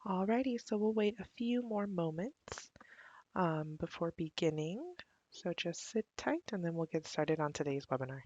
Alrighty, so we'll wait a few more moments before beginning. So just sit tight and then we'll get started on today's webinar.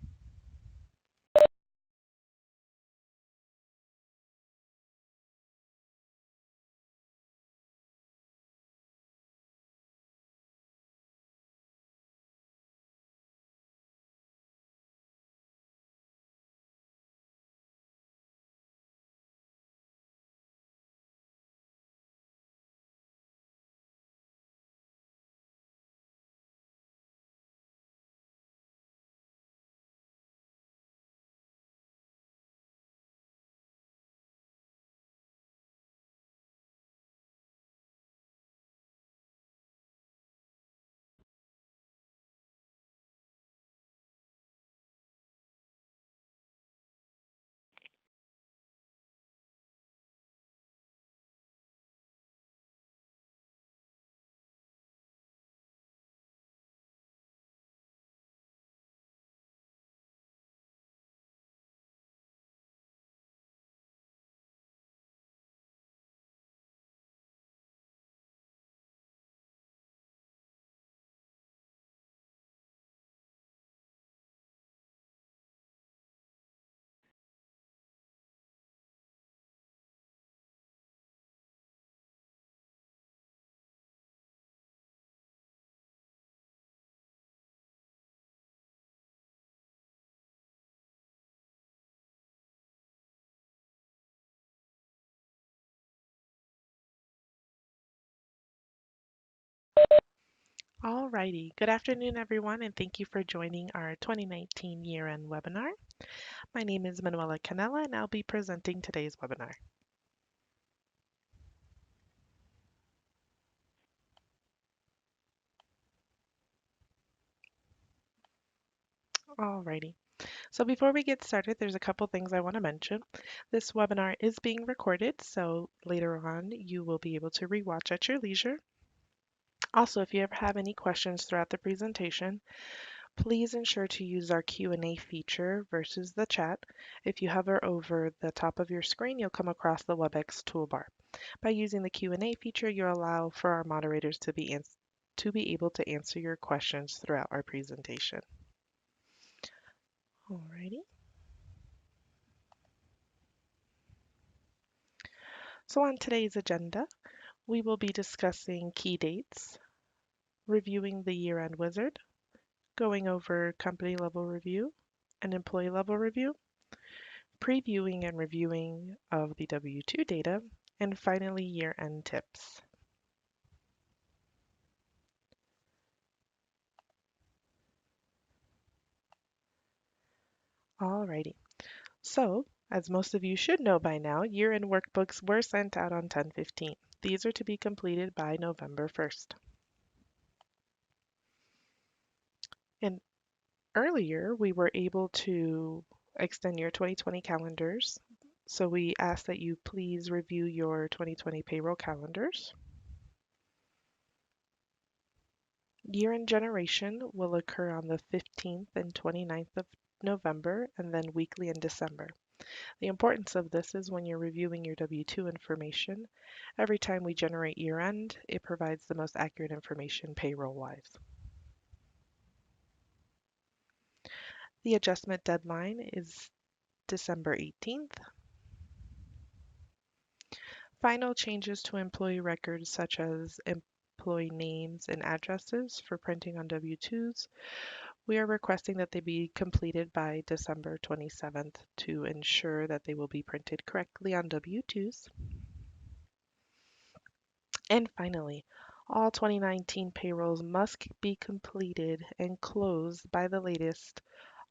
Alrighty, good afternoon everyone and thank you for joining our 2019 year-end webinar. My name is Manuela Canella and I'll be presenting today's webinar. Alrighty, so before we get started, there's a couple things I want to mention. This webinar is being recorded, so later on you will be able to rewatch at your leisure. Also, if you ever have any questions throughout the presentation, please ensure to use our Q&A feature versus the chat. If you hover over the top of your screen, you'll come across the WebEx toolbar. By using the Q&A feature, you allow for our moderators to be able to answer your questions throughout our presentation. Alrighty. So on today's agenda, we will be discussing key dates, reviewing the year-end wizard, going over company level review and employee level review, previewing and reviewing of the W-2 data, and finally year-end tips. Alrighty, so as most of you should know by now, year-end workbooks were sent out on 10/15. These are to be completed by November 1st. And earlier, we were able to extend your 2020 calendars. So we ask that you please review your 2020 payroll calendars. Year-end generation will occur on the 15th and 29th of November and then weekly in December. The importance of this is when you're reviewing your W-2 information, every time we generate year-end, it provides the most accurate information payroll-wise. The adjustment deadline is December 18th. Final changes to employee records such as employee names and addresses for printing on W-2s, we are requesting that they be completed by December 27th to ensure that they will be printed correctly on W-2s. And finally, all 2019 payrolls must be completed and closed by the latest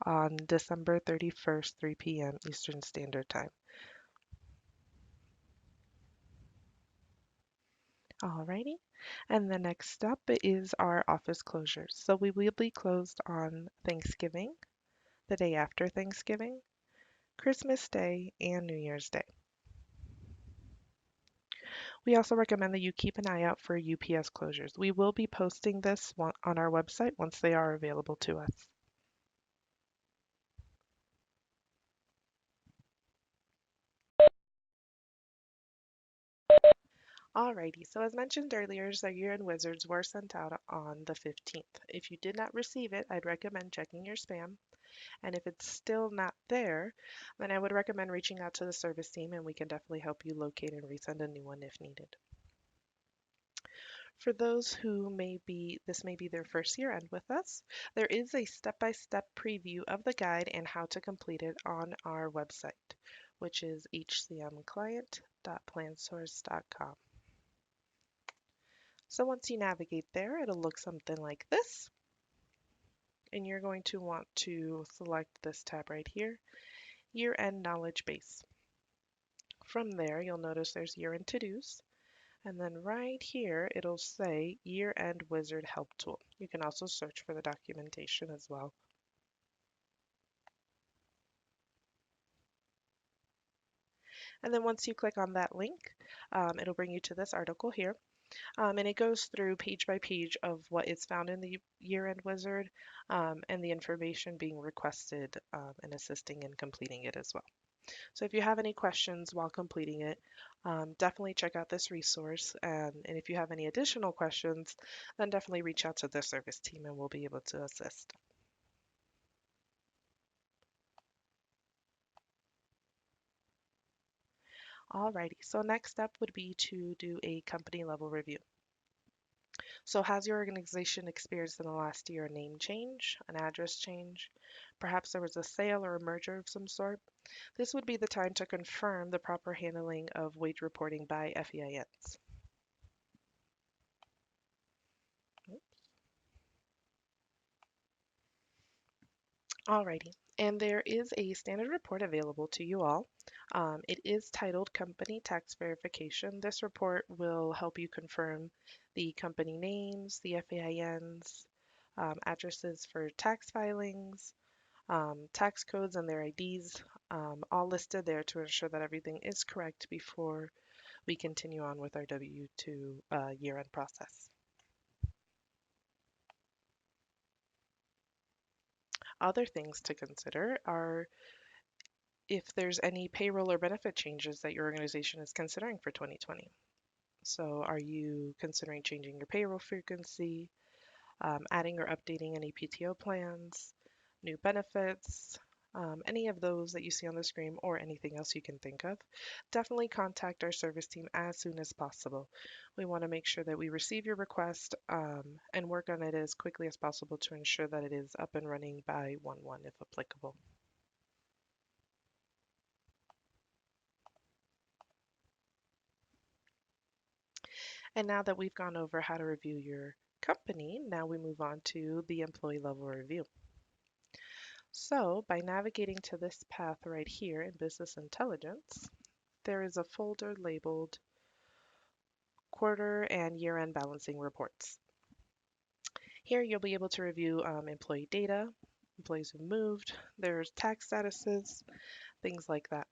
on December 31st, 3 p.m. Eastern Standard Time. Alrighty, and the next up is our office closures. So we will be closed on Thanksgiving, the day after Thanksgiving, Christmas Day, and New Year's Day. We also recommend that you keep an eye out for UPS closures. We will be posting this on our website once they are available to us. Alrighty, so as mentioned earlier, the year-end wizards were sent out on the 15th. If you did not receive it, I'd recommend checking your spam. And if it's still not there, then I would recommend reaching out to the service team and we can definitely help you locate and resend a new one if needed. For those who this may be their first year end with us, there is a step-by-step preview of the guide and how to complete it on our website, which is hcmclient.plansource.com. So once you navigate there, it'll look something like this. And you're going to want to select this tab right here, Year-End Knowledge Base. From there, you'll notice there's Year-End To-Dos. And then right here, it'll say Year-End Wizard Help Tool. You can also search for the documentation as well. And then once you click on that link, it'll bring you to this article here. And it goes through page by page of what is found in the Year-End Wizard and the information being requested and assisting in completing it as well. So if you have any questions while completing it, definitely check out this resource. And if you have any additional questions, then definitely reach out to the service team and we'll be able to assist. Alrighty, so next step would be to do a company level review. So has your organization experienced in the last year a name change, an address change? Perhaps there was a sale or a merger of some sort? This would be the time to confirm the proper handling of wage reporting by FEINs. Alrighty, and there is a standard report available to you all. It is titled Company Tax Verification. This report will help you confirm the company names, the FAINs, addresses for tax filings, tax codes and their IDs, all listed there to ensure that everything is correct before we continue on with our W-2 year-end process. Other things to consider are if there's any payroll or benefit changes that your organization is considering for 2020. So are you considering changing your payroll frequency, adding or updating any PTO plans, new benefits, any of those that you see on the screen or anything else you can think of? Definitely contact our service team as soon as possible. We want to make sure that we receive your request and work on it as quickly as possible to ensure that it is up and running by 1/1 if applicable. And now that we've gone over how to review your company, now we move on to the employee level review. So by navigating to this path right here in Business Intelligence, there is a folder labeled Quarter and Year-End Balancing Reports. Here you'll be able to review employee data, employees who moved, there's tax statuses, things like that.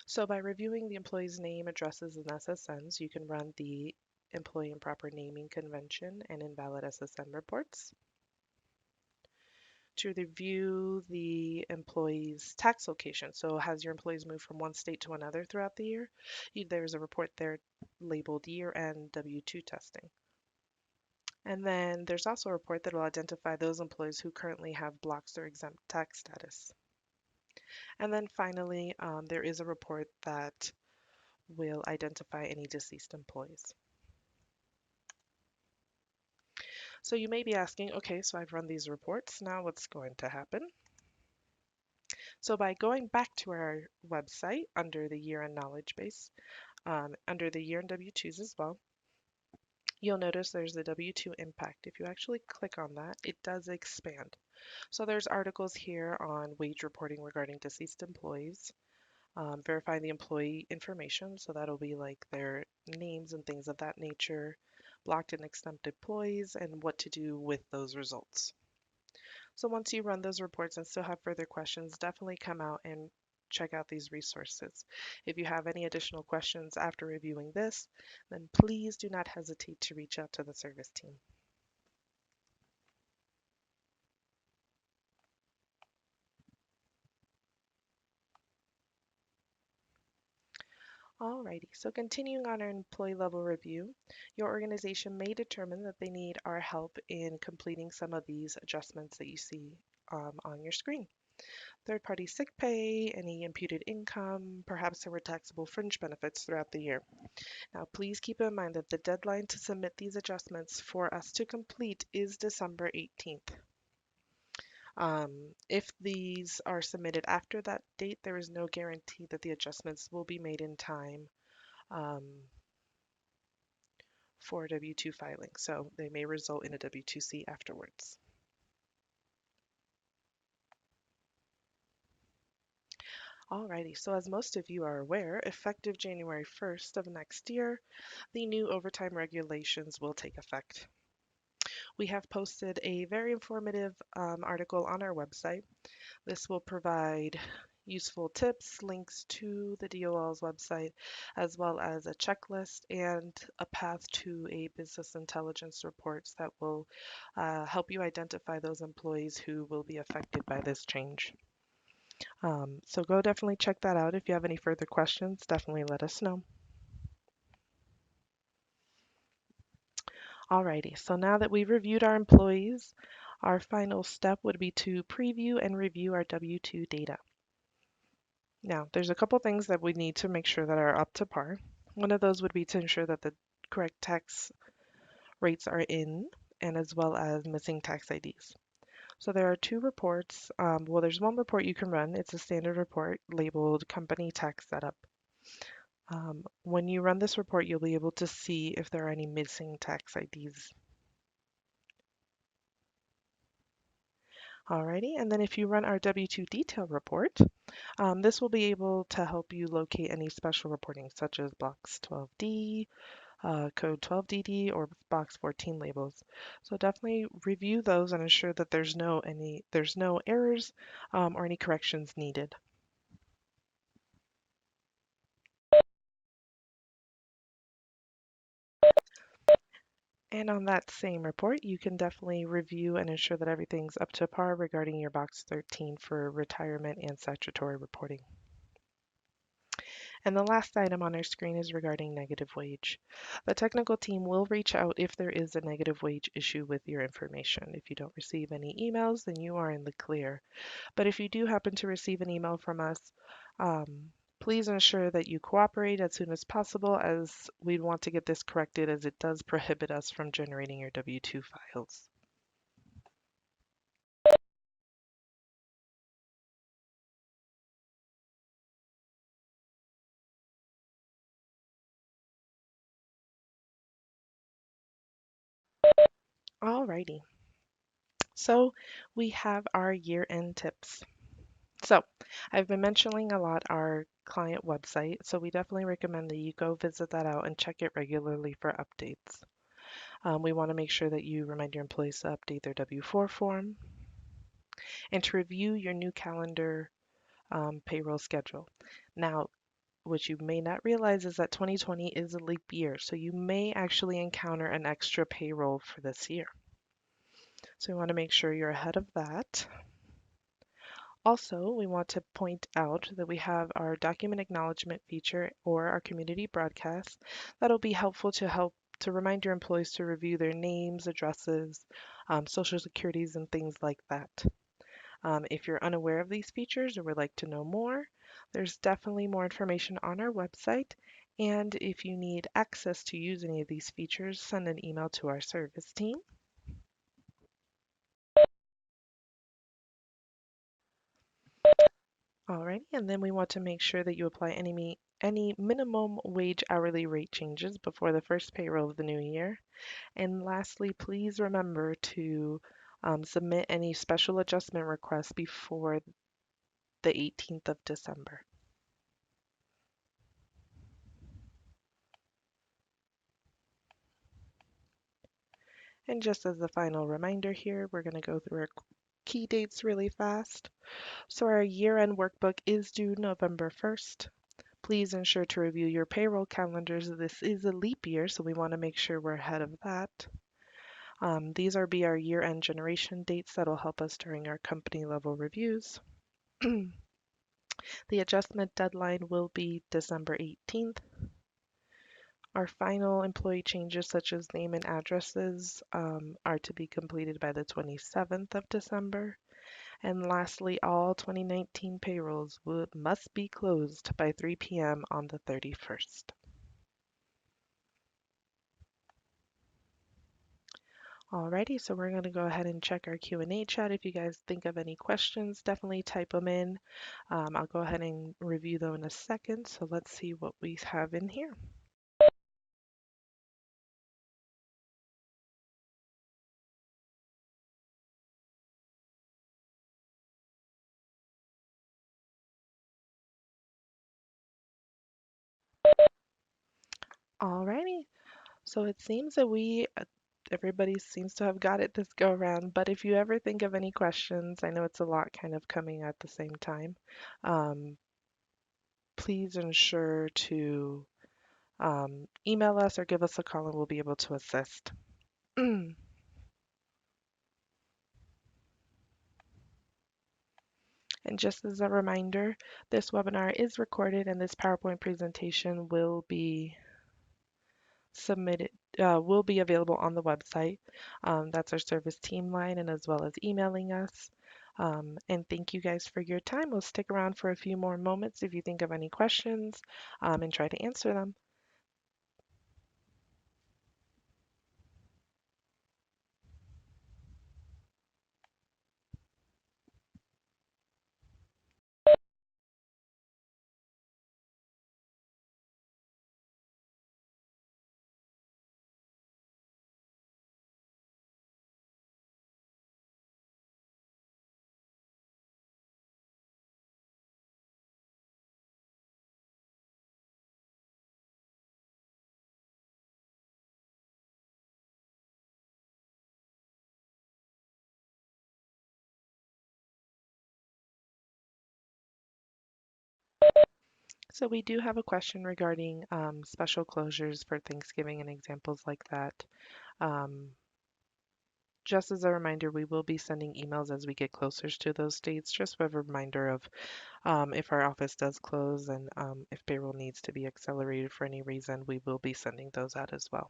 So by reviewing the employee's name, addresses, and SSNs, you can run the Employee Improper Naming Convention and Invalid SSN reports. To review the employee's tax location. So has your employees moved from one state to another throughout the year? There's a report there labeled year-end W-2 testing. And then there's also a report that will identify those employees who currently have blocks or exempt tax status. And then finally, there is a report that will identify any deceased employees. So you may be asking, okay, so I've run these reports, now what's going to happen? So by going back to our website under the year-end knowledge base, under the year-end W-2s as well, you'll notice there's the W-2 impact. If you actually click on that, it does expand. So there's articles here on wage reporting regarding deceased employees, verifying the employee information, so that'll be like their names and things of that nature, blocked and exempt employees, and what to do with those results. So once you run those reports and still have further questions, definitely come out and check out these resources. If you have any additional questions after reviewing this, then please do not hesitate to reach out to the service team. Alrighty, so continuing on our employee level review, your organization may determine that they need our help in completing some of these adjustments that you see on your screen. Third-party sick pay, any imputed income, perhaps there were taxable fringe benefits throughout the year. Now, please keep in mind that the deadline to submit these adjustments for us to complete is December 18th. If these are submitted after that date, there is no guarantee that the adjustments will be made in time um, for W-2 filing, so they may result in a W-2C afterwards. Alrighty, so as most of you are aware, effective January 1st of next year, the new overtime regulations will take effect. We have posted a very informative article on our website. This will provide useful tips, links to the DOL's website, as well as a checklist and a path to a business intelligence reports that will help you identify those employees who will be affected by this change. So go definitely check that out. If you have any further questions, definitely let us know. Alrighty, so now that we've reviewed our employees, our final step would be to preview and review our W-2 data. Now, there's a couple things that we need to make sure that are up to par. One of those would be to ensure that the correct tax rates are in, and as well as missing tax IDs. So there are two reports. Well, there's one report you can run. It's a standard report labeled Company Tax Setup. When you run this report, you'll be able to see if there are any missing tax IDs. Alrighty, and then if you run our W-2 detail report, this will be able to help you locate any special reporting such as Box 12D, Code 12DD, or Box 14 labels. So definitely review those and ensure that there's no errors or any corrections needed. And on that same report, you can definitely review and ensure that everything's up to par regarding your Box 13 for retirement and statutory reporting. And the last item on our screen is regarding negative wage. The technical team will reach out if there is a negative wage issue with your information. If you don't receive any emails, then you are in the clear. But if you do happen to receive an email from us, please ensure that you cooperate as soon as possible, as we want to get this corrected, as it does prohibit us from generating your W-2 files. Alrighty, so we have our year-end tips. So I've been mentioning a lot our client website, so we definitely recommend that you go visit that out and check it regularly for updates. We want to make sure that you remind your employees to update their W-4 form and to review your new calendar payroll schedule. Now, what you may not realize is that 2020 is a leap year, so you may actually encounter an extra payroll for this year. So we want to make sure you're ahead of that. Also, we want to point out that we have our document acknowledgement feature or our community broadcast that'll be helpful to remind your employees to review their names, addresses, social securities, and things like that. If you're unaware of these features or would like to know more, there's definitely more information on our website. And if you need access to use any of these features, send an email to our service team. Alrighty, and then we want to make sure that you apply any minimum wage hourly rate changes before the first payroll of the new year. And lastly, please remember to submit any special adjustment requests before the 18th of December. And just as a final reminder here, we're going to go through our key dates really fast. So our year-end workbook is due November 1st. Please ensure to review your payroll calendars. This is a leap year, so we want to make sure we're ahead of that. These are our year-end generation dates that'll help us during our company level reviews. The adjustment deadline will be December 18th. Our final employee changes, such as name and addresses, are to be completed by the 27th of December. And lastly, all 2019 payrolls must be closed by 3 p.m. on the 31st. Alrighty, so we're going to go ahead and check our Q&A chat. If you guys think of any questions, definitely type them in. I'll go ahead and review them in a second. So let's see what we have in here. Alrighty, so it seems that everybody seems to have got it this go around, but if you ever think of any questions, I know it's a lot kind of coming at the same time, um, please ensure to email us or give us a call and we'll be able to assist. And just as a reminder, this webinar is recorded and this PowerPoint presentation will be available on the website. That's our service team line, and as well as emailing us. And thank you guys for your time. We'll stick around for a few more moments if you think of any questions and try to answer them. So we do have a question regarding special closures for Thanksgiving and examples like that. Um, just as a reminder, we will be sending emails as we get closer to those dates, just with a reminder of if our office does close and if payroll needs to be accelerated for any reason, we will be sending those out as well.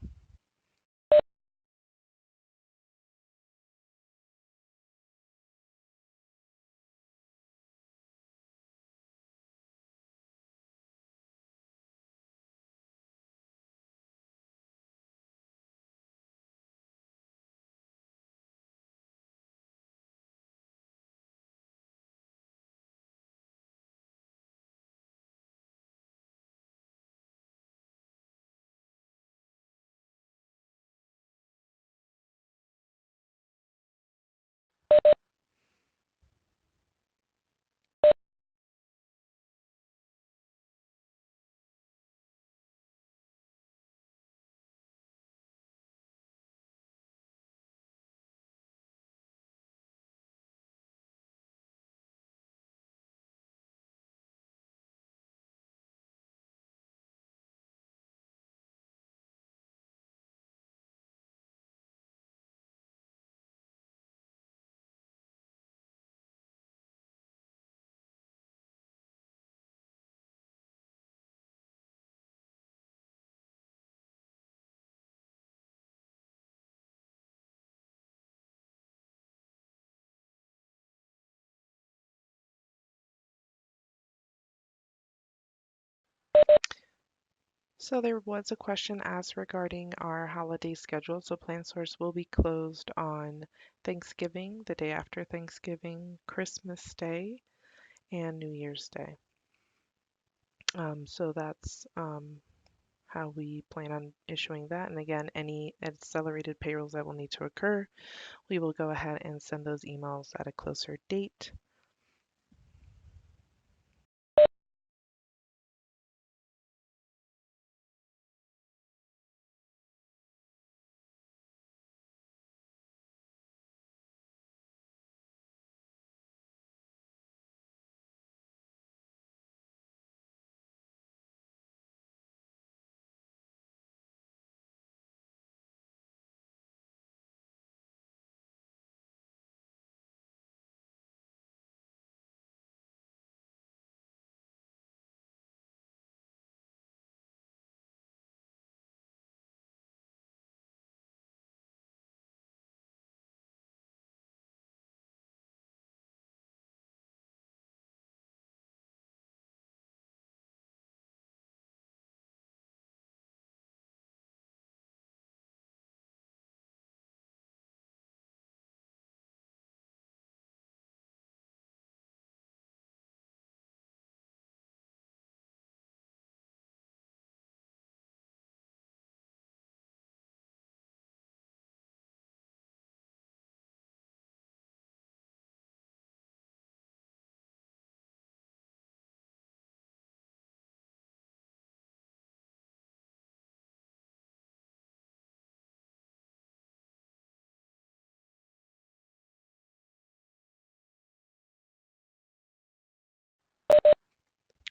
So there was a question asked regarding our holiday schedule. So PlanSource will be closed on Thanksgiving, the day after Thanksgiving, Christmas Day, and New Year's Day. So that's how we plan on issuing that. And again, any accelerated payrolls that will need to occur, we will go ahead and send those emails at a closer date.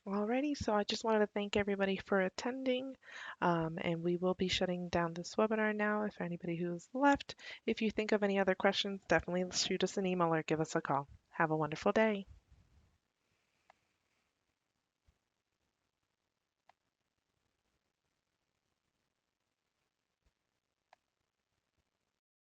Alrighty, so I just wanted to thank everybody for attending, and we will be shutting down this webinar now. If anybody who's left, if you think of any other questions, definitely shoot us an email or give us a call. Have a wonderful day.